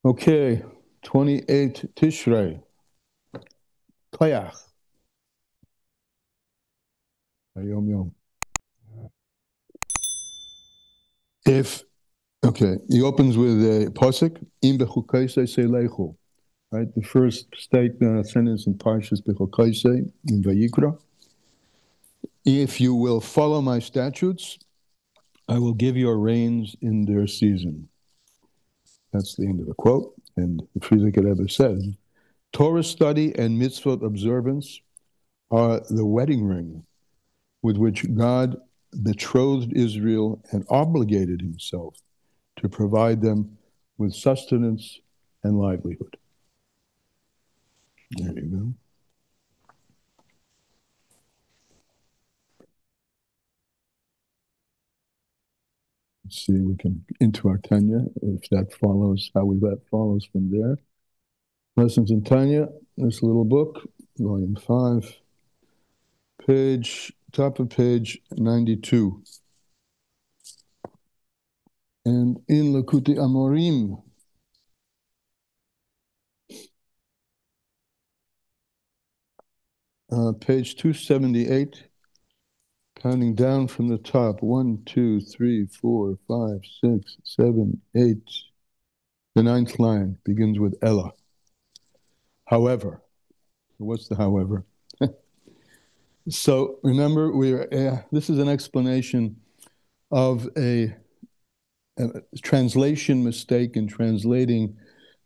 Okay, 28 Tishrei. Koyach. Yom Yom. He opens with a posik, im bechukaisei seilechu. Right, the first sentence in Parshas Bechukaisei in Vayikra. If you will follow my statutes, I will give your rains in their season. That's the end of the quote. And the Frierdiker Rebbe says, Torah study and mitzvot observance are the wedding ring with which God betrothed Israel and obligated himself to provide them with sustenance and livelihood. There you go. Let's see, we can into our Tanya, if that follows, that follows from there. Lessons in Tanya, this little book, volume 5, top of page 92. And in Lakuti Amorim, page 278, counting down from the top, 1, 2, 3, 4, 5, 6, 7, 8. The 9th line begins with Ella. However, what's the however? So remember, this is an explanation of a translation mistake in translating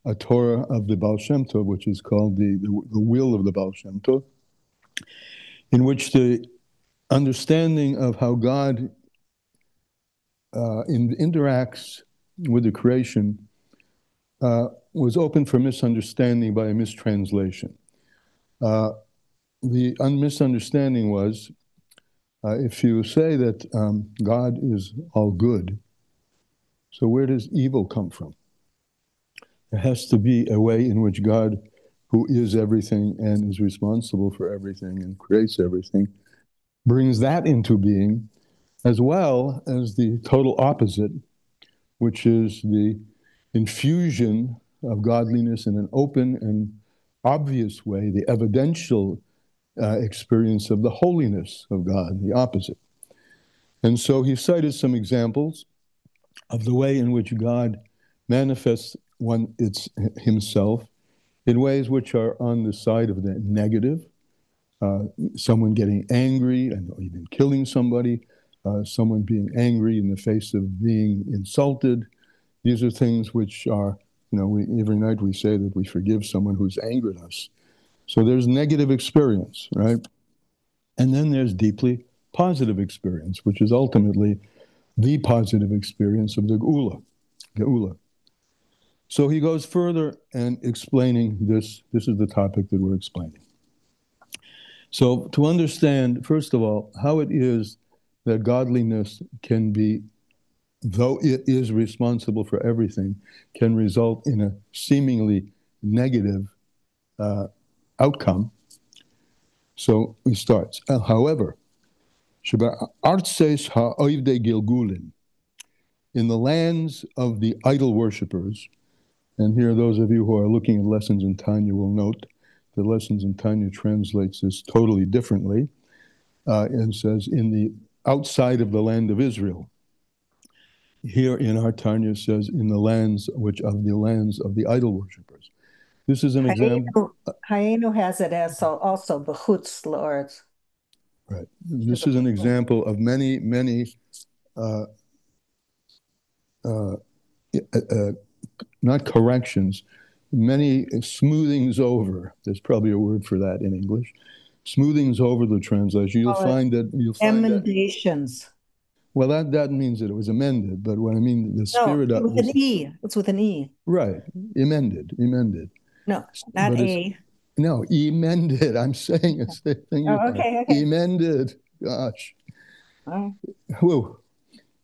a Torah of the Baal Shem Tov, which is called the will of the Baal Shem Tov, in which the understanding of how God interacts with the creation was open for misunderstanding by a mistranslation. The misunderstanding was, if you say that God is all good, so where does evil come from? There has to be a way in which God, who is everything and is responsible for everything and creates everything, brings that into being, as well as the total opposite, which is the infusion of godliness in an open and obvious way, the evidential experience of the holiness of God, the opposite. And so he cited some examples of the way in which God manifests himself in ways which are on the side of the negative, someone getting angry and even killing somebody, someone being angry in the face of being insulted. These are things which are, every night we say that we forgive someone who's angered us. So there's negative experience, right? And then there's deeply positive experience, which is ultimately the positive experience of the Geula. So he goes further and explaining this. This is the topic that we're explaining. So to understand, first of all, how it is that godliness can be, though it is responsible for everything, can result in a seemingly negative outcome. So he starts. However, in the lands of the idol worshippers, and here those of you who are looking at Lessons in Tanya will note that Lessons in Tanya translates this totally differently and says in the outside of the land of Israel. Here in our Tanya says in the lands of the idol worshippers. This is an example. Hayenu has it as also b'chutz la'aretz. Right. This is an example of many not corrections, many smoothings over. There's probably a word for that in English. Smoothings over the translation. You'll find emendations. Well, that means that it was amended, but what I mean, the spirit of with an E. It's with an E. Right. Amended. No, not A. No, emended. I'm saying it's the thing. Okay. Emended. Gosh. Whew.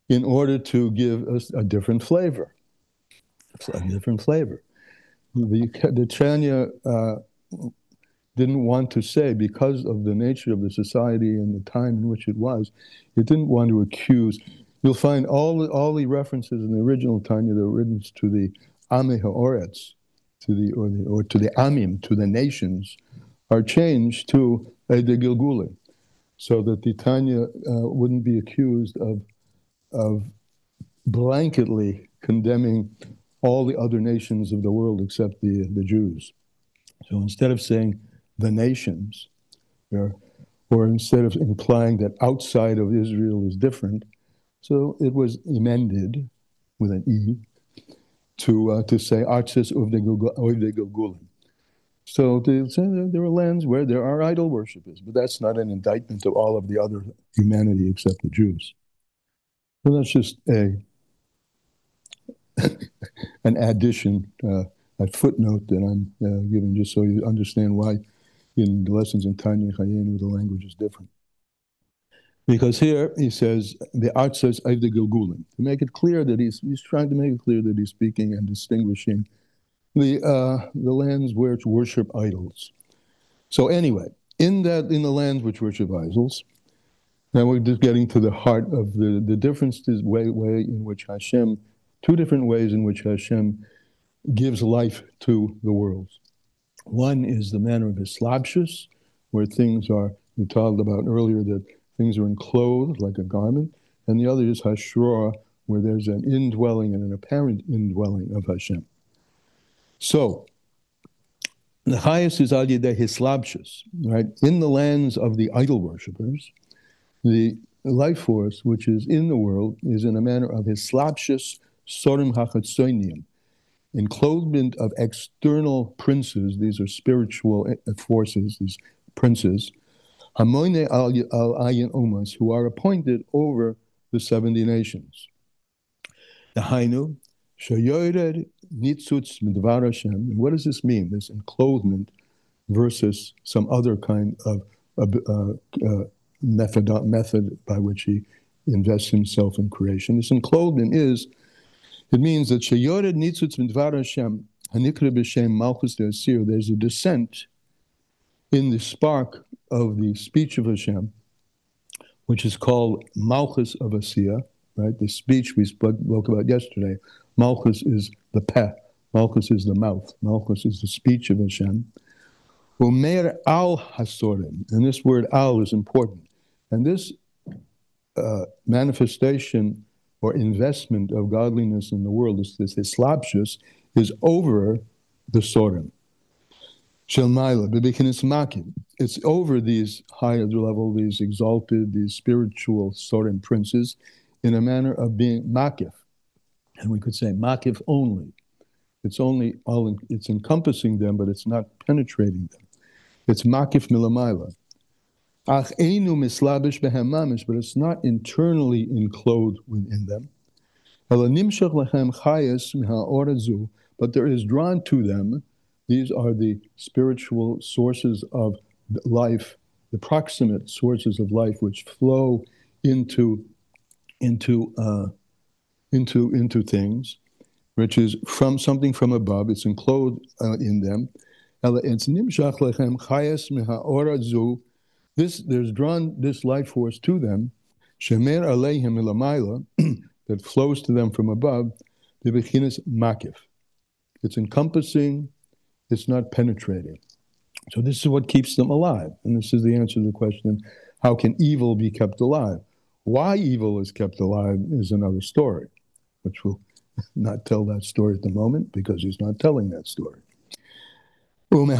In order to give us a different flavor. The Tanya didn't want to say, because of the nature of the society and the time in which it was, it didn't want to accuse. You'll find all the references in the original Tanya that were written to the Ame Ha'oretz, or to the Amim, to the nations, are changed to Eide Gilgulim, so that the Tanya wouldn't be accused of blanketly condemning all the other nations of the world except the Jews. So instead of saying the nations, or instead of implying that outside of Israel is different, so it was amended with an E to say Artzis Ovdei Gilgulim. So there are lands where there are idol worshippers, but that's not an indictment of all of the other humanity except the Jews. So that's just an addition, a footnote that I'm giving just so you understand why in the lessons in Tanya Chayenu the language is different. Because here he says the art says Avdei Gilgulim, to make it clear that he's trying to make it clear that he's speaking and distinguishing the lands which worship idols. So anyway, in the lands which worship idols, now we're just getting to the heart of the differences way in which Hashem, two different ways in which Hashem gives life to the world. One is the manner of Hislabshus, where things are, we talked about earlier that things are enclosed like a garment, and the other is Hashra, where there's an indwelling and an apparent indwelling of Hashem. So, the highest is Al Yedei Hislabshus, right? In the lands of the idol worshippers, the life force which is in the world is in a manner of Hislabshus Sorim HaChatzonim, enclothement of external princes. These are spiritual forces, these princes, Hamoine al Ayin Umas, who are appointed over the 70 nations. The Hainu, Shayored Nitzutz Midvar Hashem. And what does this mean, this enclothement versus some other kind of method by which he invests himself in creation? This enclothement it means that Shayored Nitzutz Midvar Hashem, Hanikra B'Shem Malchus De'asir, there's a descent in the spark of the speech of Hashem, which is called Malchus of Asiya, right? The speech we spoke about yesterday. Malchus is the peh. Malchus is the mouth. Malchus is the speech of Hashem. Umer al hasorim, and this word al is important. And this manifestation or investment of godliness in the world, this Hislabshus, is over the sorim. Shelmaila, bebekinis makim. It's over these higher level, these exalted, these spiritual sorim princes, in a manner of being makif. And we could say makif only. It's encompassing them, but it's not penetrating them. It's makif milamaila. Ach einu mislabish behem mamish, but it's not internally enclosed within them. Ela nimshach lechem chayes miha'orazu, but there is drawn to them. These are the spiritual sources of life, the proximate sources of life, which flow into things, which is from something from above. It's enclosed in them. It's nimshach lechem chayes miha'orazu. There's drawn this life force to them, shemer aleihim ilamayla, that flows to them from above, the bechinas makif. It's encompassing. It's not penetrating. So this is what keeps them alive. And this is the answer to the question, how can evil be kept alive? Why evil is kept alive is another story, which we'll not tell that story at the moment because he's not telling that story. And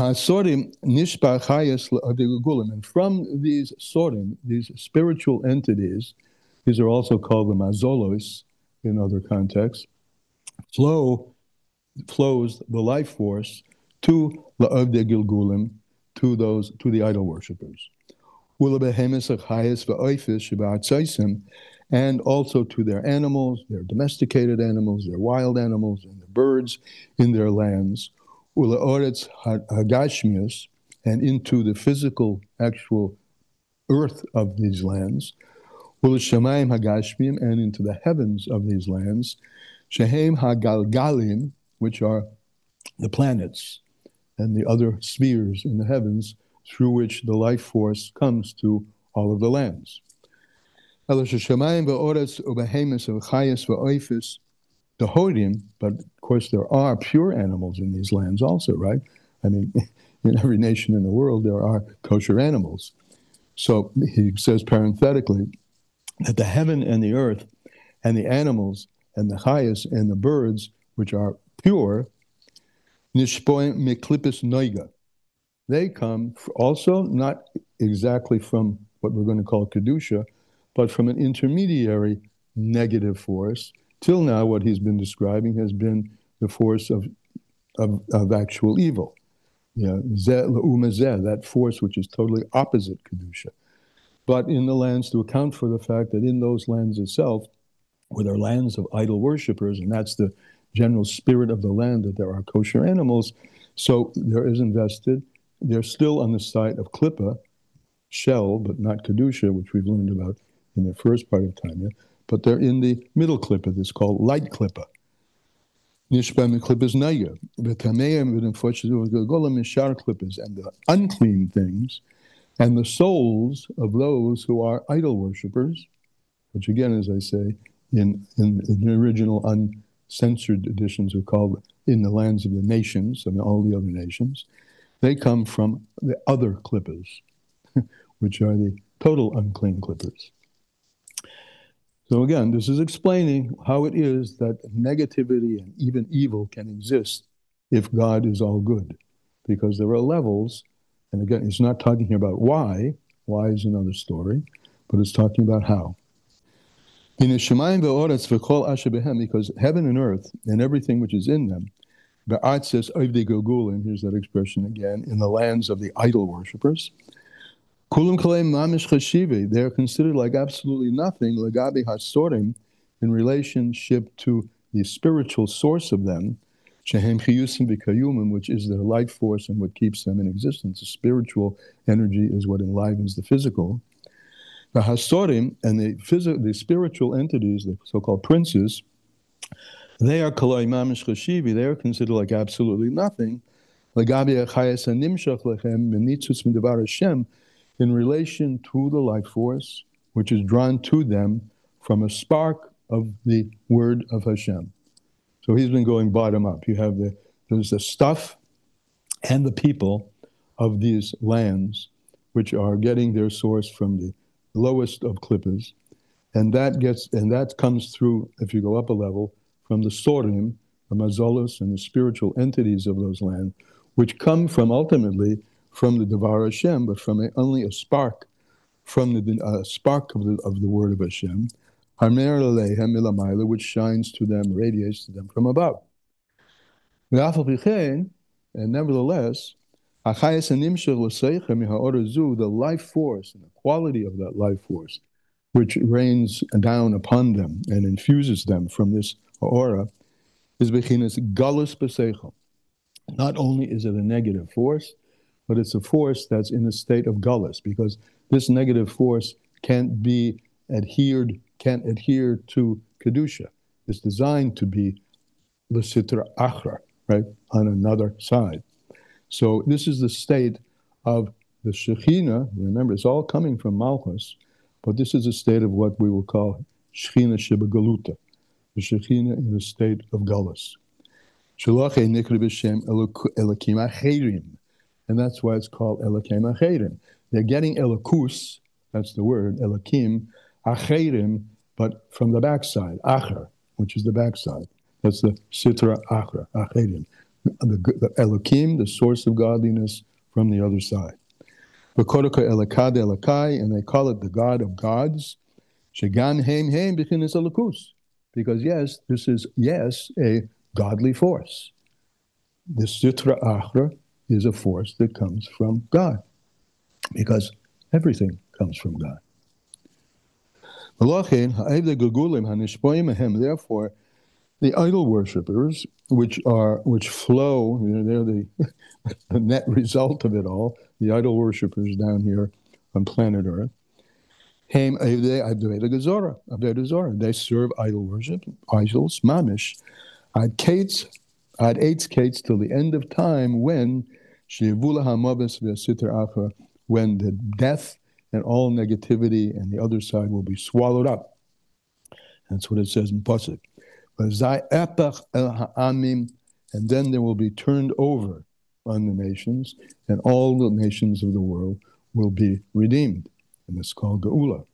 from these sorim, these spiritual entities, these are also called the mazolos in other contexts, flows the life force to la'avdei gilgulim, to the idol worshippers, and also to their animals, their domesticated animals, their wild animals, and the birds in their lands, hagashmius, and into the physical, actual earth of these lands, shamayim hagashmim, and into the heavens of these lands, shehem hagalgalim, which are the planets and the other spheres in the heavens through which the life force comes to all of the lands. the Hodim, but of course there are pure animals in these lands also, right? I mean, in every nation in the world there are kosher animals. So he says parenthetically that the heaven and the earth and the animals and the chayas and the birds, which are pure, nishpoim meklipis noiga. They come also not exactly from what we're going to call kedusha, but from an intermediary negative force. Till now, what he's been describing has been the force of actual evil. That force which is totally opposite kedusha. But in the lands, to account for the fact that in those lands itself, where they're lands of idol worshippers, and that's the general spirit of the land, that there are kosher animals, so there is invested. They're still on the site of Klippa, shell, but not Kedusha, which we've learned about in the first part of Tanya, but they're in the middle Klippa, that's called light Klippa. Nishba Klippa's Naya, Klippas, and the unclean things, and the souls of those who are idol worshippers, which again, as I say, in the original uncensored editions are called in the lands of the nations, I mean all the other nations, they come from the other Klippas, which are the total unclean Klippas. So again, this is explaining how it is that negativity and even evil can exist if God is all good. Because there are levels, and again, it's not talking here about why is another story, but it's talking about how. Because heaven and earth and everything which is in them, here's that expression again, in the lands of the idol worshippers, they are considered like absolutely nothing in relationship to the spiritual source of them, which is their life force and what keeps them in existence. The spiritual energy is what enlivens the physical. The hasorim and the spiritual entities, the so-called princes, they are they are considered like absolutely nothing in relation to the life force, which is drawn to them from a spark of the word of Hashem. So he's been going bottom up. You have there's the stuff and the people of these lands, which are getting their source from the lowest of klippas, and that comes through, if you go up a level, from the sorim, the mazolos, and the spiritual entities of those lands, which come from ultimately from the Devar Hashem, but from only a spark, from the spark of the word of Hashem, which shines to them, radiates to them from above. And nevertheless, the life force and the quality of that life force, which rains down upon them and infuses them from this aura, is bechinas galus b'seichel. Not only is it a negative force, but it's a force that's in a state of galus, because this negative force can't adhere to kedusha. It's designed to be l'sitra achra, right, on another side. So this is the state of the Shekhinah. Remember, it's all coming from Malchus, but this is a state of what we will call Shekhinah Shebegaluta, the Shekhinah in a state of galus. And that's why it's called Elokim Acherim. They're getting Elokus, that's the word, Elokim, Acherim, but from the backside, Acher, which is the backside. That's the Sitra Acher, Acherim. The Elokim, the source of godliness, from the other side. V'kodaka Elokad Elokai, and they call it the God of gods. Shegan Heim Heim B'chinas Elokus. Because yes, this is, a godly force. The Sitra Achra is a force that comes from God, because everything comes from God. Therefore, the idol worshippers, which flow, they're the net result of it all, the idol worshippers down here on planet Earth, they serve idol worship, idols, mamish, ad eitz kates till the end of time, when the death and all negativity and the other side will be swallowed up. That's what it says in Pasuk. And then they will be turned over on the nations, and all the nations of the world will be redeemed. And it's called Geula.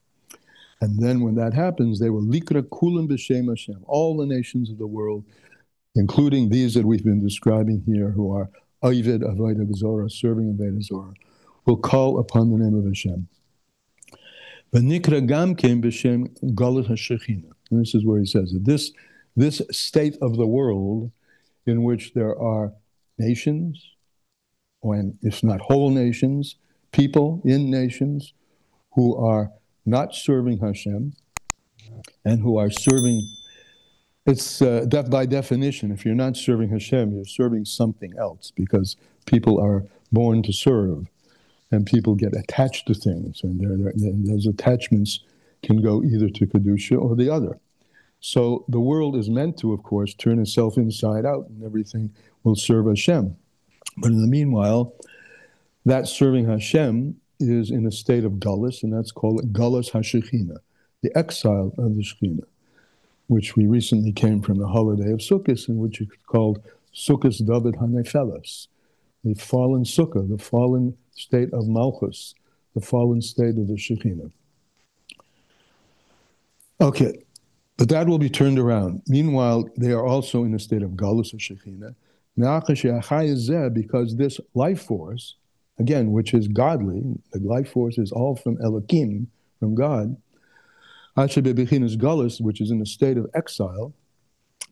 And then when that happens, they will likra kulam b'shem Hashem. All the nations of the world, including these that we've been describing here, who are Oived Avodah Zorah, serving Avodah Zorah, will call upon the name of Hashem. V'nikra gam kem b'shem Galus HaShechina. And this is where he says that this state of the world in which there are nations, and if not whole nations, people in nations who are not serving Hashem and who are serving, it's by definition, if you're not serving Hashem, you're serving something else, because people are born to serve and people get attached to things, and those attachments can go either to Kedusha or the other. So the world is meant to, of course, turn itself inside out, and everything will serve Hashem. But in the meanwhile, that serving Hashem is in a state of galus, and that's called Galus HaShechina, the exile of the Shechina, which we recently came from the holiday of Sukkot, in which is called Sukkot David HaNefeles, the fallen Sukkah, the fallen state of Malchus, the fallen state of the Shechina. Okay. But that will be turned around. Meanwhile, they are also in a state of galus or shechina, because this life force, again, which is godly, the life force is all from Elohim, from God, galus, which is in a state of exile,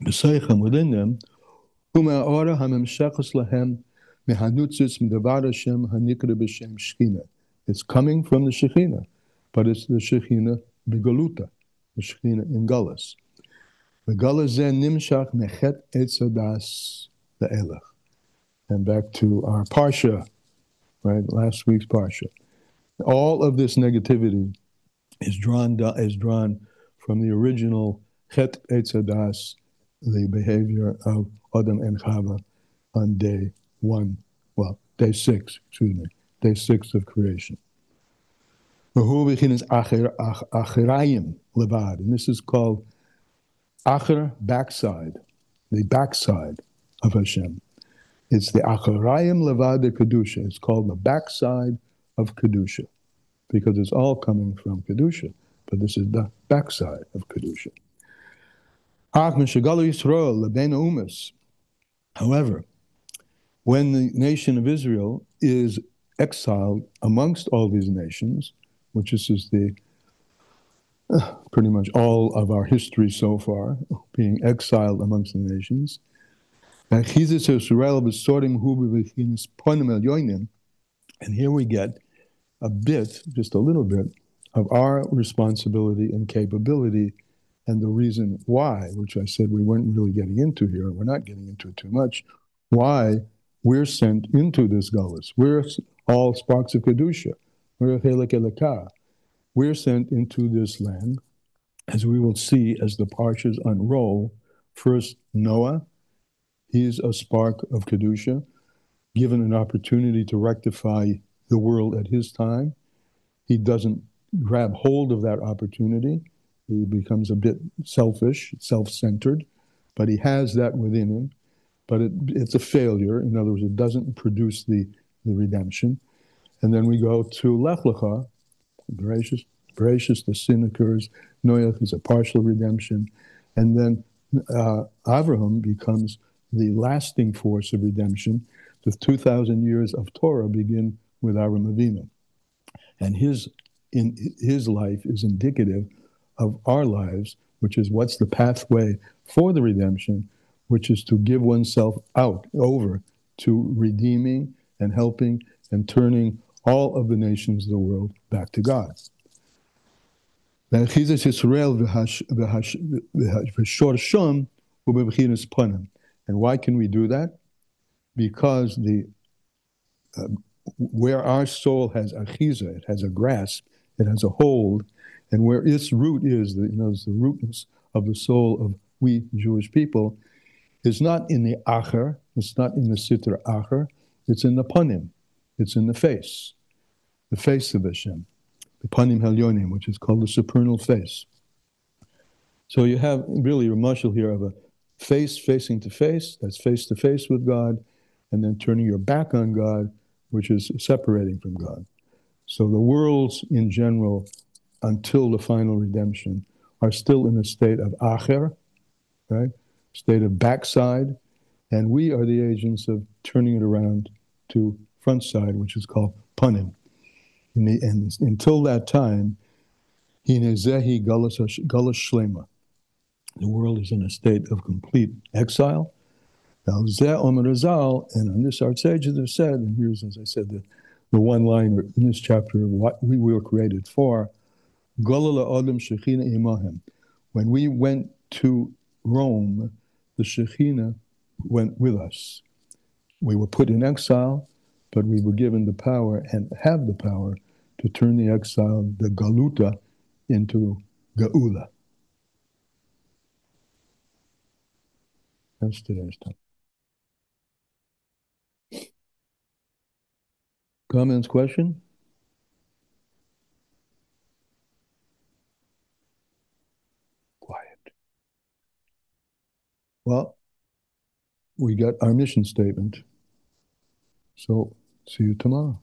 within them, it's coming from the Shekhinah, but it's the Shekhinah begaluta, the Shekhinah in Galus. The Galus zen nimshach mechet etzadas le'elach. And back to our Parsha, right, last week's Parsha. All of this negativity is drawn from the original chet etzadas, the behavior of Adam and Chava on day 6 of creation. And this is called Acher, backside, the backside of Hashem. It's the Acharayim Levad de Kedusha. It's called the backside of Kedusha, because it's all coming from Kedusha, but this is the backside of Kedusha. However, when the nation of Israel is exiled amongst all these nations, which is the pretty much all of our history so far, being exiled amongst the nations, and here we get a bit, just a little bit, of our responsibility and capability, and the reason why, which I said we weren't really getting into here, and we're not getting into it too much, why we're sent into this galus. We're all sparks of Kedusha. We're Chelek Elokah. We're sent into this land, as we will see as the parshas unroll. First, Noah, he's a spark of Kedusha, given an opportunity to rectify the world at his time. He doesn't grab hold of that opportunity. He becomes a bit selfish, self-centered, but he has that within him. But it's a failure. In other words, it doesn't produce the redemption. And then we go to Lech Lecha, Bereshis, the sin occurs. Noach is a partial redemption. And then Avraham becomes the lasting force of redemption. The 2,000 years of Torah begin with Avram Avinu. And his life is indicative of our lives, which is what's the pathway for the redemption, which is to give oneself over to redeeming and helping and turning all of the nations of the world back to God. And why can we do that? Because where our soul has achiza, it has a grasp, it has a hold, and where its root is, the rootness of the soul of we Jewish people, is not in the acher, it's not in the sitra acher, it's in the panim, it's in the face of Hashem, the panim helyonim, which is called the supernal face. So you have really a mashal here of a face facing to face, that's face to face with God, and then turning your back on God, which is separating from God. So the worlds in general, until the final redemption, are still in a state of acher, right? State of backside, and we are the agents of turning it around to front side, which is called panim. And until that time, hinezehi galus shlema. The world is in a state of complete exile. Now, Zeh Omer Azal, and on this our sages have said, and here's, as I said, the one line in this chapter of what we were created for, Golala Adam Shechina Imahim. When we went to Rome, the Shekhinah went with us. We were put in exile, but we were given the power and have the power to turn the exile, the Galuta, into Geula. That's today's time. Comments, question? Quiet. Well, we got our mission statement. So see you tomorrow.